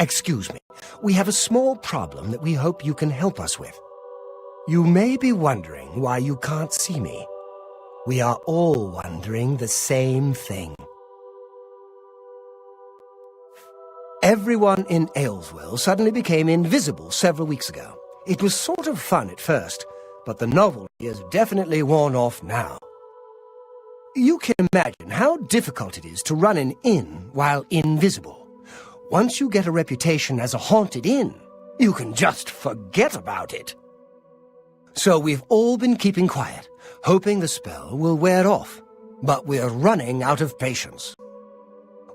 Excuse me, we have a small problem that we hope you can help us with. You may be wondering why you can't see me. We are all wondering the same thing. Everyone in Aylesville suddenly became invisible several weeks ago. It was sort of fun at first, but the novelty has definitely worn off now. You can imagine how difficult it is to run an inn while invisible. Once you get a reputation as a haunted inn, you can just forget about it. So we've all been keeping quiet, hoping the spell will wear off. But we're running out of patience.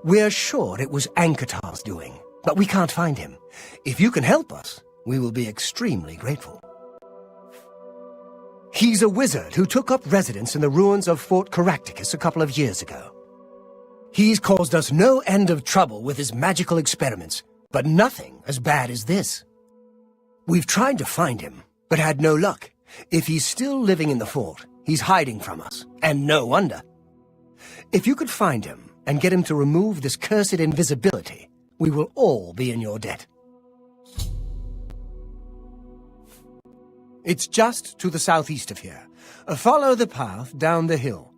We're sure it was Ankatar's doing, but we can't find him. If you can help us, we will be extremely grateful. He's a wizard who took up residence in the ruins of Fort Caractacus a couple of years ago. He's caused us no end of trouble with his magical experiments, but nothing as bad as this. We've tried to find him, but had no luck. If he's still living in the fort, he's hiding from us, and no wonder. If you could find him and get him to remove this cursed invisibility, we will all be in your debt. It's just to the southeast of here. Follow the path down the hill.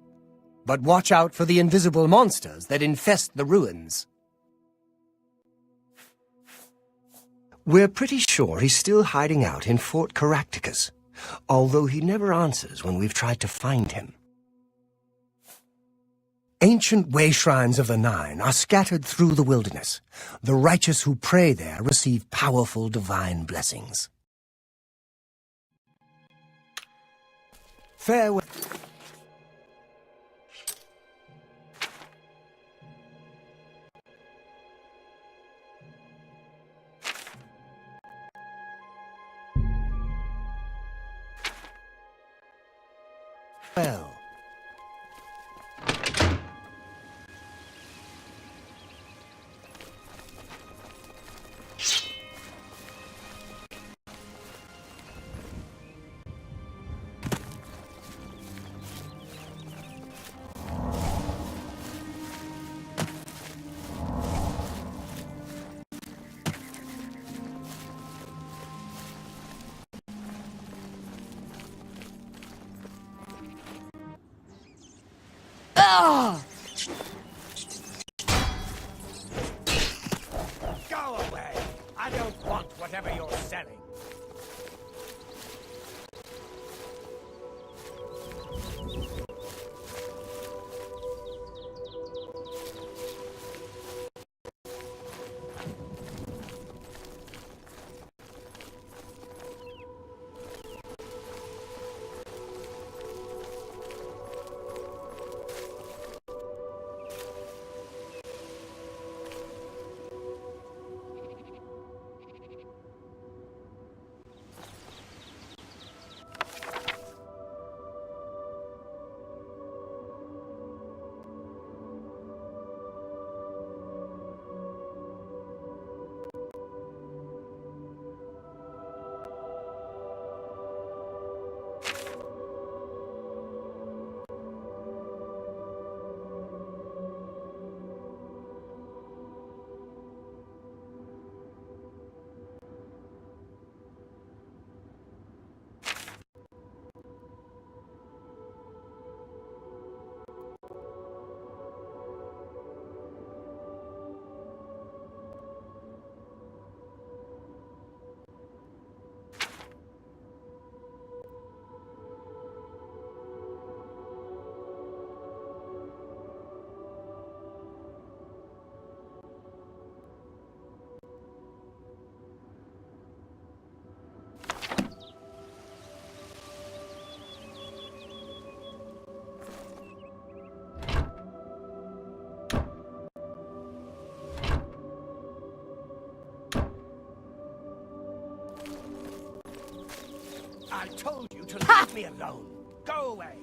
But watch out for the invisible monsters that infest the ruins. We're pretty sure he's still hiding out in Fort Caractacus, although he never answers when we've tried to find him. Ancient way shrines of the Nine are scattered through the wilderness. The righteous who pray there receive powerful divine blessings. Farewell. Well. Go away! I don't want whatever you're selling. I told you to leave me alone. Go away.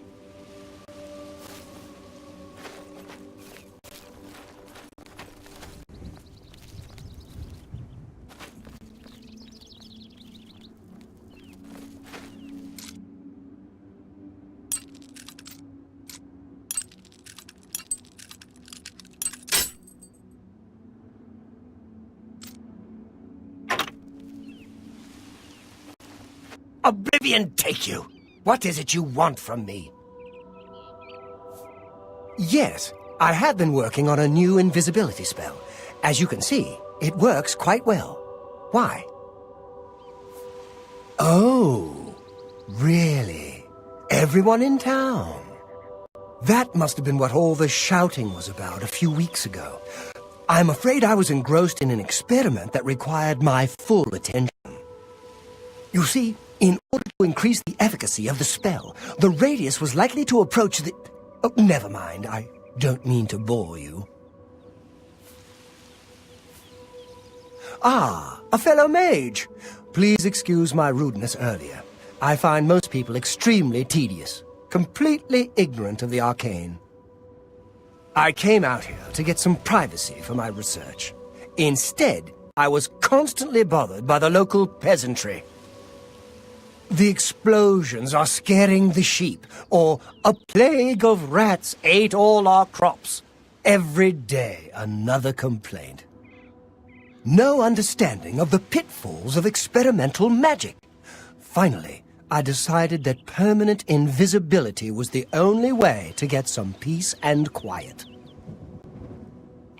Oblivion take you! What is it you want from me? Yes, I have been working on a new invisibility spell. As you can see, it works quite well. Why? Oh, really? Everyone in town? That must have been what all the shouting was about a few weeks ago. I'm afraid I was engrossed in an experiment that required my full attention. You see, in order to increase the efficacy of the spell, the radius was likely to approach the... Oh, never mind, I don't mean to bore you. Ah, a fellow mage. Please excuse my rudeness earlier. I find most people extremely tedious, completely ignorant of the arcane. I came out here to get some privacy for my research. Instead, I was constantly bothered by the local peasantry. The explosions are scaring the sheep, or a plague of rats ate all our crops. Every day, another complaint. No understanding of the pitfalls of experimental magic. Finally, I decided that permanent invisibility was the only way to get some peace and quiet.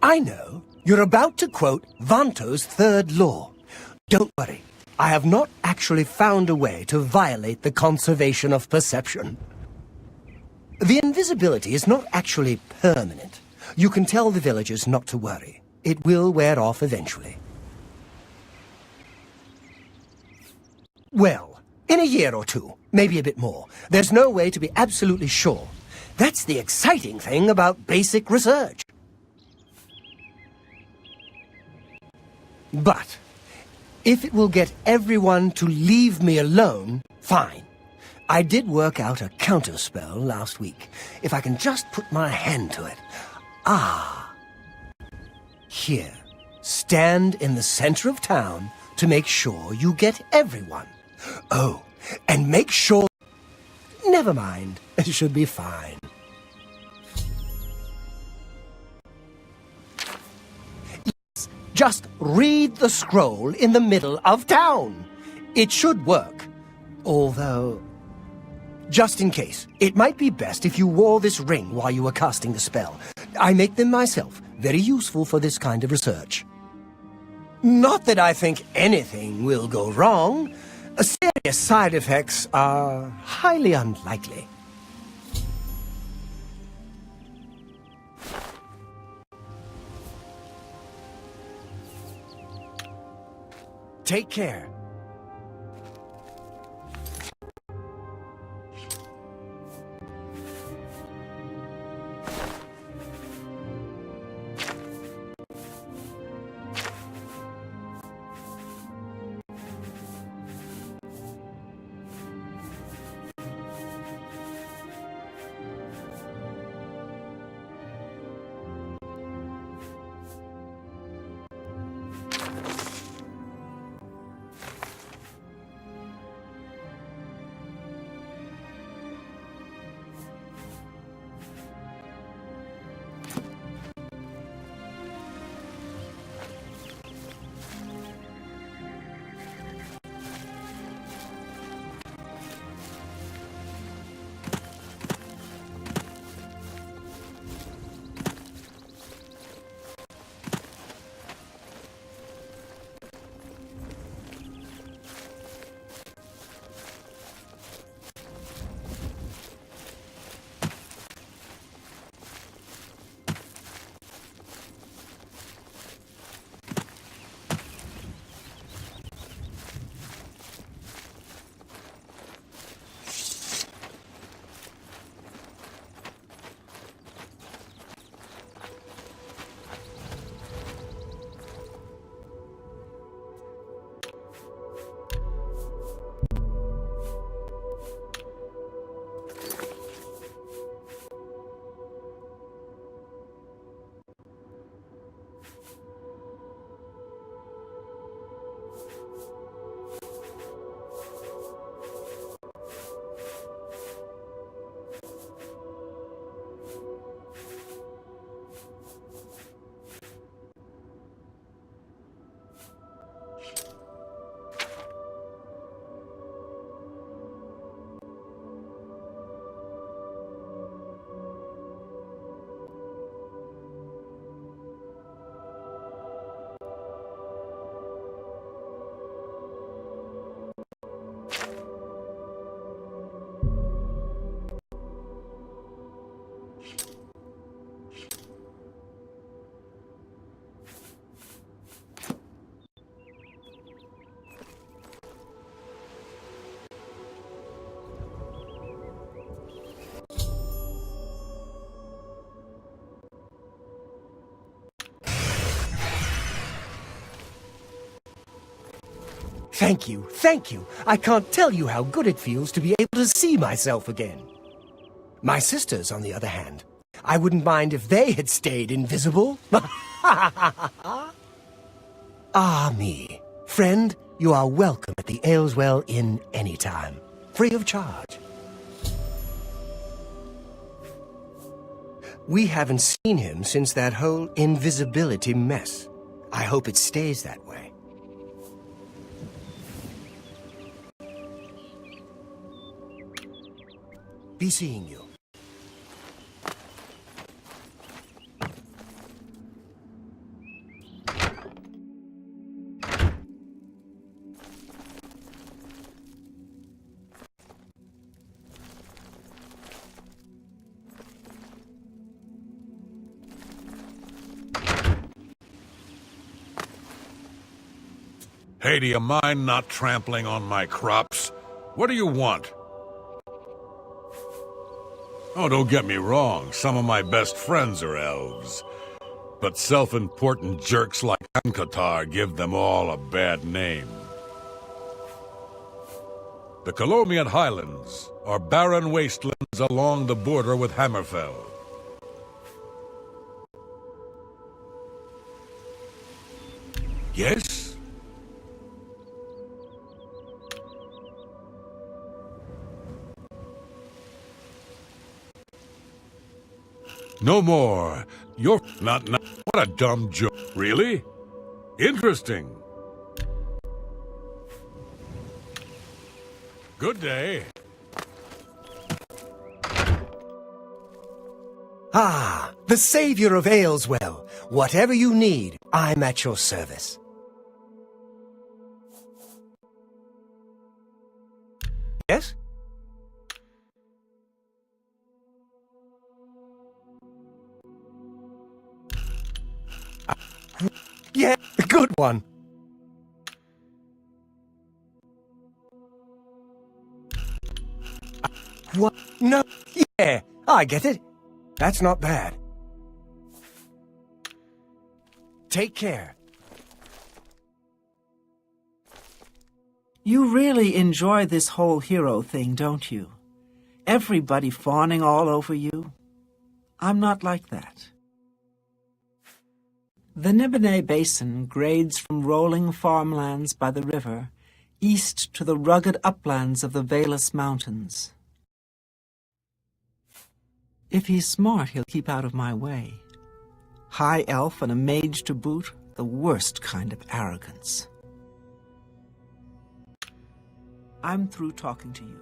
I know you're about to quote Vanto's third law. Don't worry, I have not actually found a way to violate the conservation of perception. The invisibility is not actually permanent. You can tell the villagers not to worry. It will wear off eventually. Well, in a year or two, maybe a bit more. There's no way to be absolutely sure. That's the exciting thing about basic research. But if it will get everyone to leave me alone, fine. I did work out a counterspell last week. If I can just put my hand to it. Ah. Here. Stand in the center of town to make sure you get everyone. Oh, and make sure... Never mind. It should be fine. Yes, just read the scroll in the middle of town. It should work. Although... Just in case, it might be best if you wore this ring while you were casting the spell. I make them myself. Very useful for this kind of research. Not that I think anything will go wrong. Serious side effects are highly unlikely. Take care. Thank you, thank you. I can't tell you how good it feels to be able to see myself again. My sisters, on the other hand, I wouldn't mind if they had stayed invisible. Ah, me. Friend, you are welcome at the Ayleswell Inn anytime, free of charge. We haven't seen him since that whole invisibility mess. I hope it stays that way. Be seeing you. Hey, do you mind not trampling on my crops? What do you want? Oh, don't get me wrong, some of my best friends are elves. But self-important jerks like Ankatar give them all a bad name. The Colomian Highlands are barren wastelands along the border with Hammerfell. Yes? No more. You're not. What a dumb joke. Really? Interesting. Good day. Ah, the savior of Ayleswell. Whatever you need, I'm at your service. Yes? Yeah, good one. What? No, yeah, I get it. That's not bad. Take care. You really enjoy this whole hero thing, don't you? Everybody fawning all over you. I'm not like that. The Nibonay Basin grades from rolling farmlands by the river east to the rugged uplands of the Valus Mountains. If he's smart, he'll keep out of my way. High elf and a mage to boot, the worst kind of arrogance. I'm through talking to you.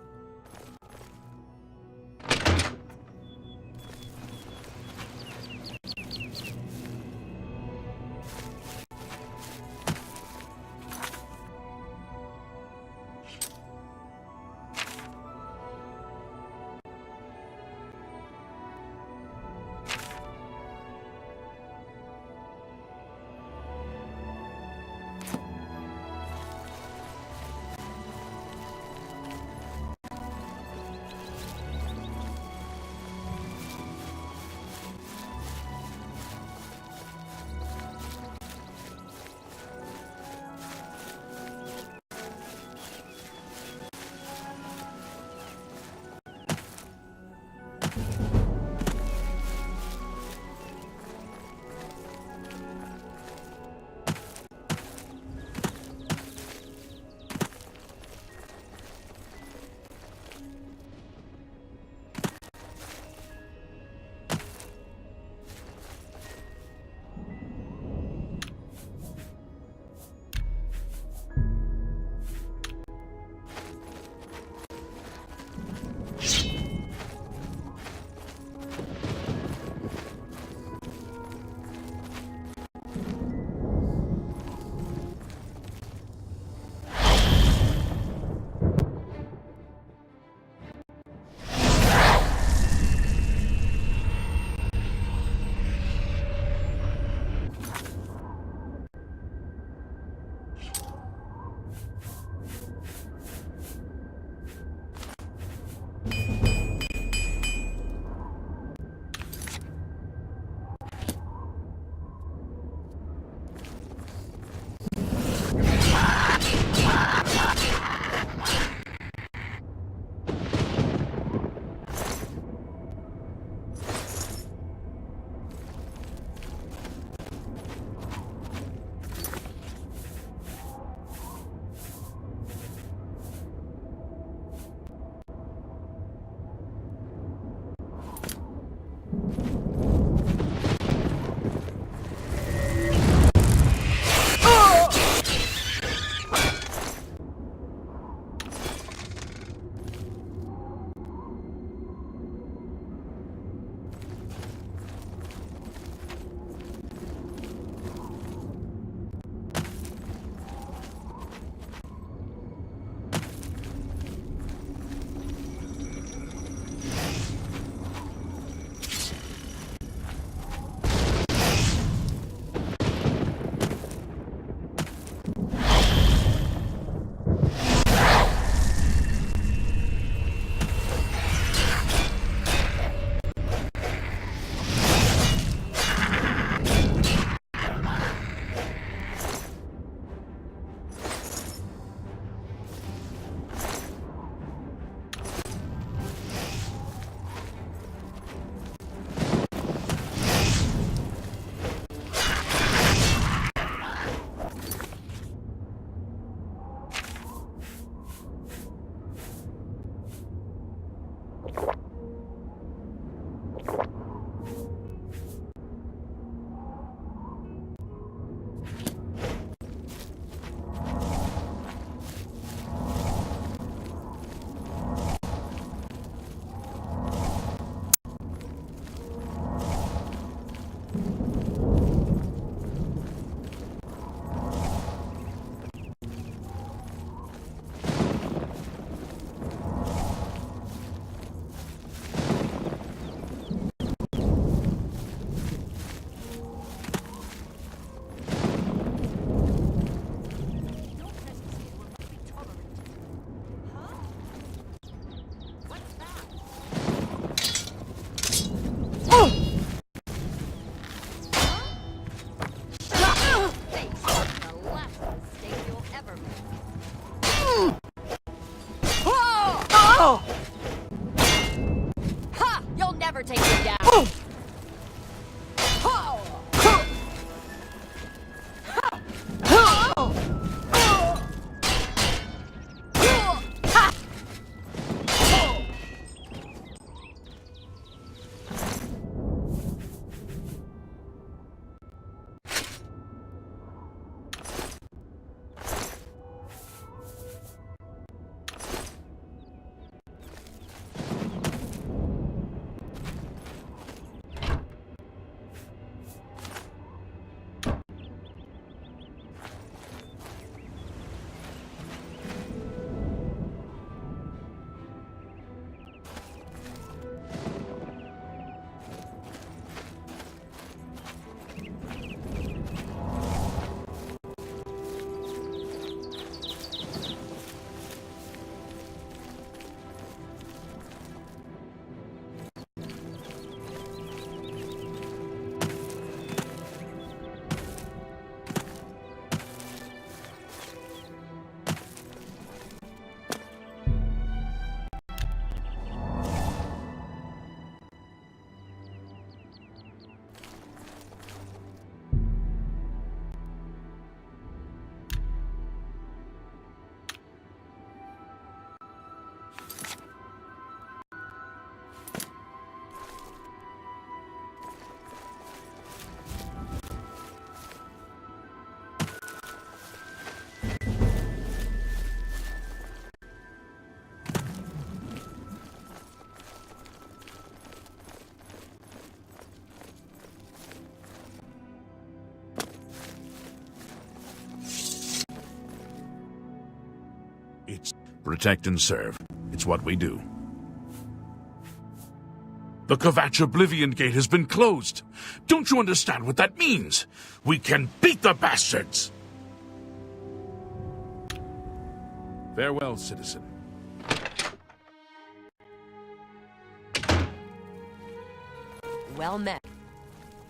You'll never take me down. It's protect and serve. It's what we do. The Kvatch Oblivion Gate has been closed. Don't you understand what that means? We can beat the bastards! Farewell, citizen. Well met.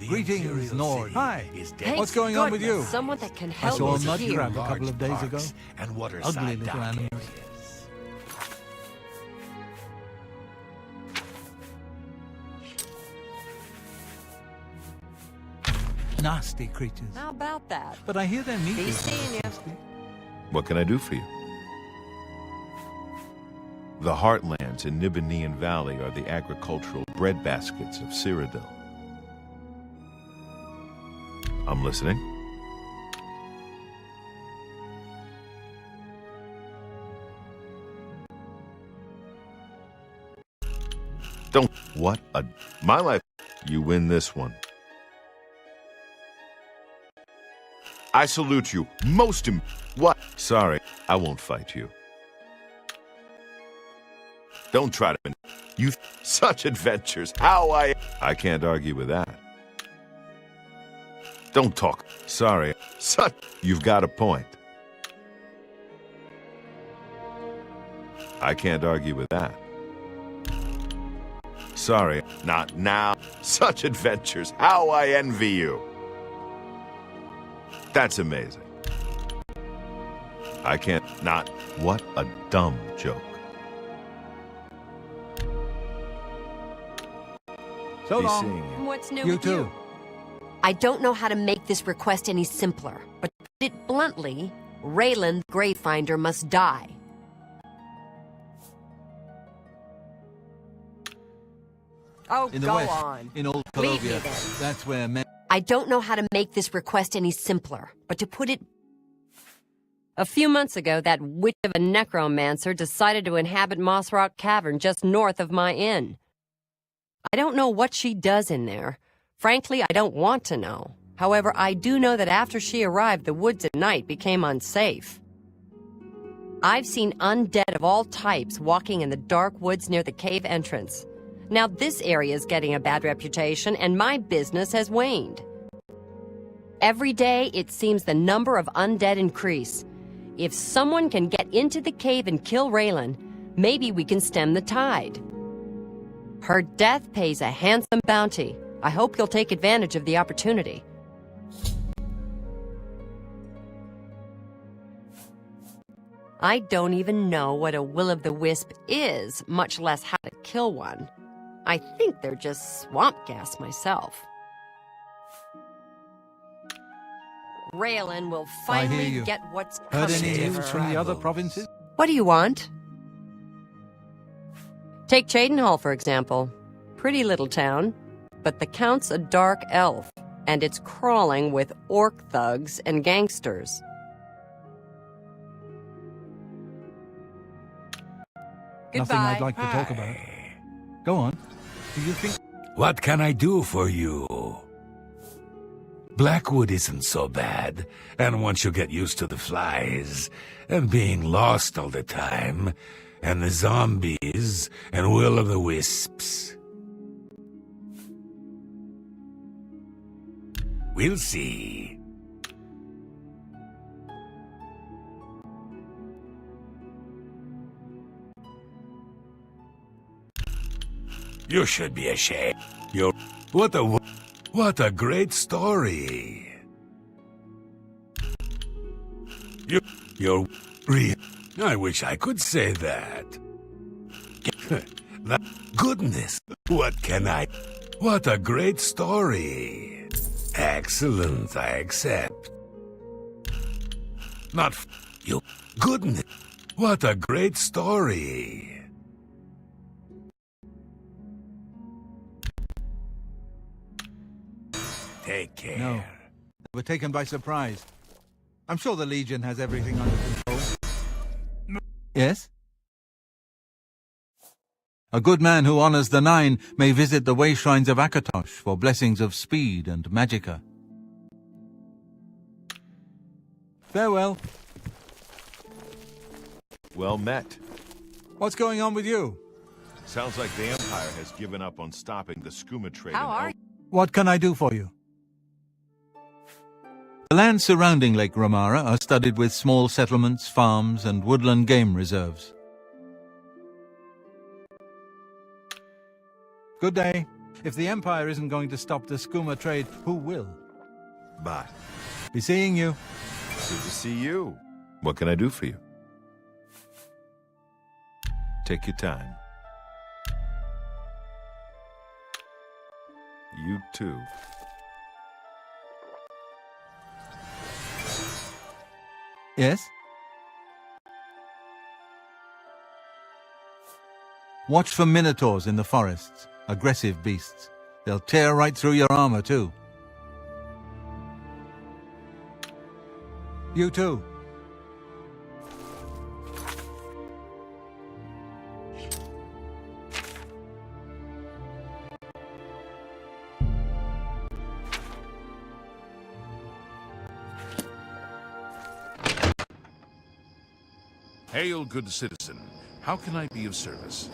Greetings, Nord. Hi. Thank What's going on with you? goodness, Someone that can I help saw a us mud here. crab a couple of days ago. And Ugly waterside little dock animals. areas. Nasty creatures. How about that? But I hear their meat Be is seeing ya. tasty. What can I do for you? The heartlands in Nibelheim Valley are the agricultural breadbaskets of Cyrodiil. I'm listening. Don't. What a. My life. You win this one. I salute you. What? Sorry, I won't fight you. Don't try to. Such adventures. I can't argue with that. Don't talk. Sorry. You've got a point. I can't argue with that. Sorry, not now. Such adventures. How I envy you. That's amazing. I can't not. What a dumb joke. So Be long. seeing you. What's new You with too. you? I don't know how to make this request any simpler, but to put it bluntly, Raylan Gravefinder must die. Oh, In the go west, on. in Old Leave me Colombia. then. That's where men... I don't know how to make this request any simpler, but to put it... A few months ago, that witch of a necromancer decided to inhabit Moss Rock Cavern just north of my inn. I don't know what she does in there. Frankly, I don't want to know. However, I do know that after she arrived, the woods at night became unsafe. I've seen undead of all types walking in the dark woods near the cave entrance. Now this area is getting a bad reputation, and my business has waned. Every day, it seems the number of undead increase. If someone can get into the cave and kill Raylan, maybe we can stem the tide. Her death pays a handsome bounty. I hope you'll take advantage of the opportunity. I don't even know what a will-o'-the-wisp is, much less how to kill one. I think they're just swamp gas myself. Raylan will finally get what's coming Heard any to news her. from the other provinces? What do you want? Take Cheydinhall, for example. Pretty little town, but the Count's a dark elf, and it's crawling with orc thugs and gangsters. Goodbye. Nothing I'd like to talk about. Go on. Do you think... What can I do for you? Blackwood isn't so bad, and once you get used to the flies, and being lost all the time, and the zombies, and will-o'-the-wisps. We'll see. You should be ashamed. What a great story. You're real. I wish I could say that. Goodness, what a great story. Excellent, I accept. You. Goodness, what a great story. Take care. No. We're taken by surprise. I'm sure the Legion has everything under control. Yes? A good man who honors the Nine may visit the way shrines of Akatosh for blessings of speed and magicka. Farewell. Well met. What's going on with you? Sounds like the Empire has given up on stopping the skooma trade. How are you? What can I do for you? The lands surrounding Lake Ramara are studded with small settlements, farms, and woodland game reserves. Good day. If the Empire isn't going to stop the skooma trade, who will? Bye. Be seeing you. Good to see you. What can I do for you? Take your time. You too. Yes? Watch for minotaurs in the forests. Aggressive beasts. They'll tear right through your armor, too. You too. Hail, good citizen. How can I be of service?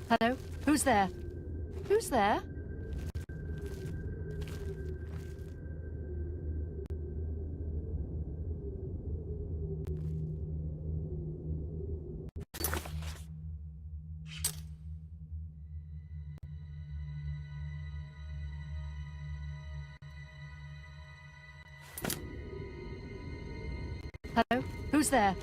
Hello? Who's there? Who's there? Hello? Who's there?